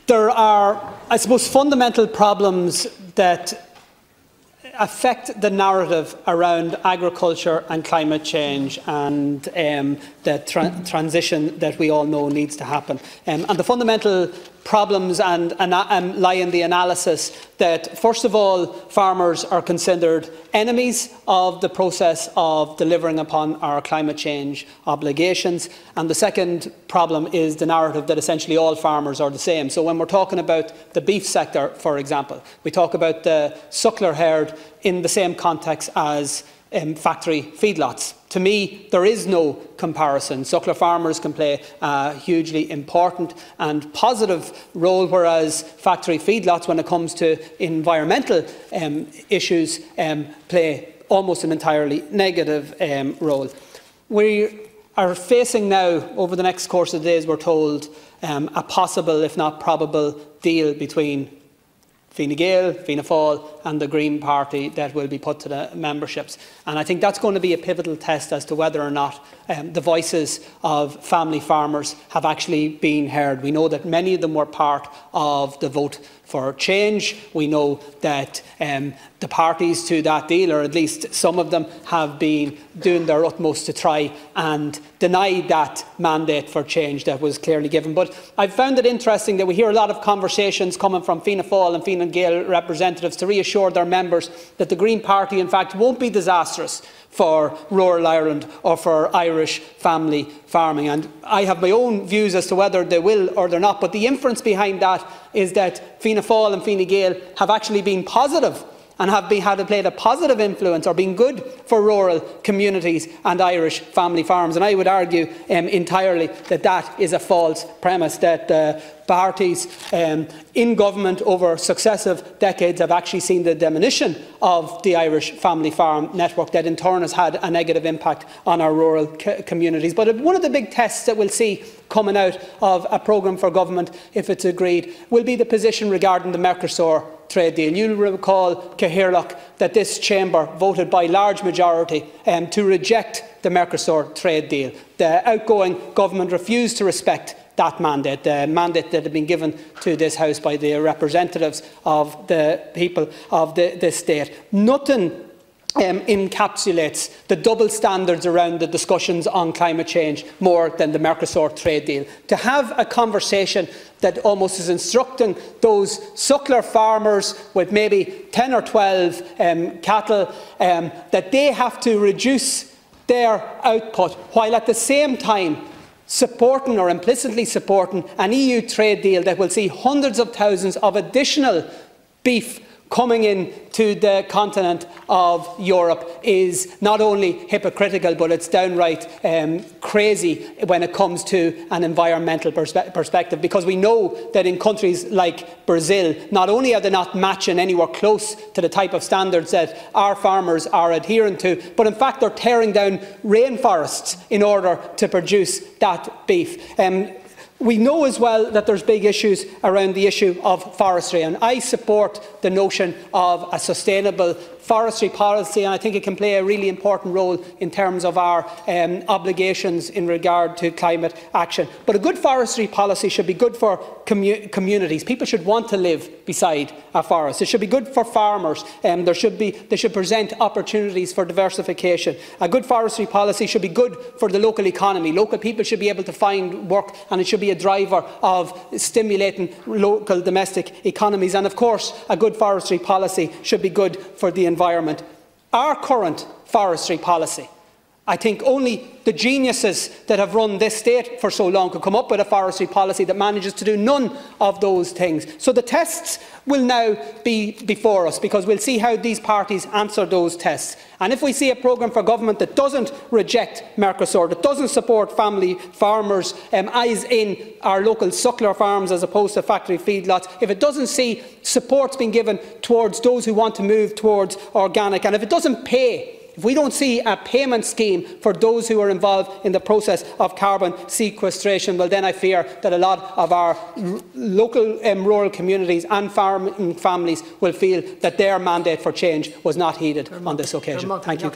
There are, I suppose, fundamental problems that affect the narrative around agriculture and climate change and the transition that we all know needs to happen. And the fundamental problems lie in the analysis that, first of all, farmers are considered enemies of the process of delivering upon our climate change obligations. And the second problem is the narrative that essentially all farmers are the same. So when we're talking about the beef sector, for example, we talk about the suckler herd in the same context as factory feedlots. To me, there is no comparison. Suckler farmers can play a hugely important and positive role, whereas factory feedlots, when it comes to environmental issues, play almost an entirely negative role. We are facing now, over the next course of days, we're told, a possible, if not probable, deal between Fine Gael, Fianna Fáil and the Green Party that will be put to the memberships. And I think that's going to be a pivotal test as to whether or not the voices of family farmers have actually been heard. We know that many of them were part of the vote for change. We know that the parties to that deal, or at least some of them, have been doing their utmost to try and deny that mandate for change that was clearly given. But I've found it interesting that we hear a lot of conversations coming from Fianna Fáil and Fine Gael representatives to reassure their members that the Green Party, in fact, won't be disastrous for rural Ireland or for Irish family farming. And I have my own views as to whether they will or they're not, but the inference behind that is that Fianna Fáil and Fine Gael have actually been positive and have played a positive influence or been good for rural communities and Irish family farms. And I would argue entirely that that is a false premise, that the parties in government over successive decades have actually seen the diminution of the Irish family farm network that in turn has had a negative impact on our rural communities. But one of the big tests that we'll see coming out of a programme for government, if it's agreed, will be the position regarding the Mercosur trade deal. You'll recall, Cathaoirleach, that this chamber voted by large majority to reject the Mercosur trade deal. The outgoing government refused to respect that mandate, the mandate that had been given to this House by the representatives of the people of this state. Nothing encapsulates the double standards around the discussions on climate change more than the Mercosur trade deal. To have a conversation that almost is instructing those suckler farmers with maybe 10 or 12 cattle that they have to reduce their output, while at the same time supporting or implicitly supporting an EU trade deal that will see hundreds of thousands of additional beef coming into the continent of Europe, is not only hypocritical, but it's downright crazy when it comes to an environmental perspective, because we know that in countries like Brazil, not only are they not matching anywhere close to the type of standards that our farmers are adhering to, but in fact they're tearing down rainforests in order to produce that beef. We know as well that there's big issues around the issue of forestry, and I support the notion of a sustainable forestry policy, and I think it can play a really important role in terms of our obligations in regard to climate action. But a good forestry policy should be good for communities. People should want to live beside a forest. It should be good for farmers. They should present opportunities for diversification. A good forestry policy should be good for the local economy. Local people should be able to find work, and it should be a driver of stimulating local domestic economies. And of course, a good forestry policy should be good for the environment. Our current forestry policy, I think only the geniuses that have run this state for so long could come up with a forestry policy that manages to do none of those things. So the tests will now be before us, because we'll see how these parties answer those tests. And if we see a programme for government that doesn't reject Mercosur, that doesn't support family farmers, as in our local suckler farms as opposed to factory feedlots, if it doesn't see supports being given towards those who want to move towards organic, and if it doesn't pay, if we don't see a payment scheme for those who are involved in the process of carbon sequestration, well then I fear that a lot of our local rural communities and farming families will feel that their mandate for change was not heeded on this occasion. Thank you.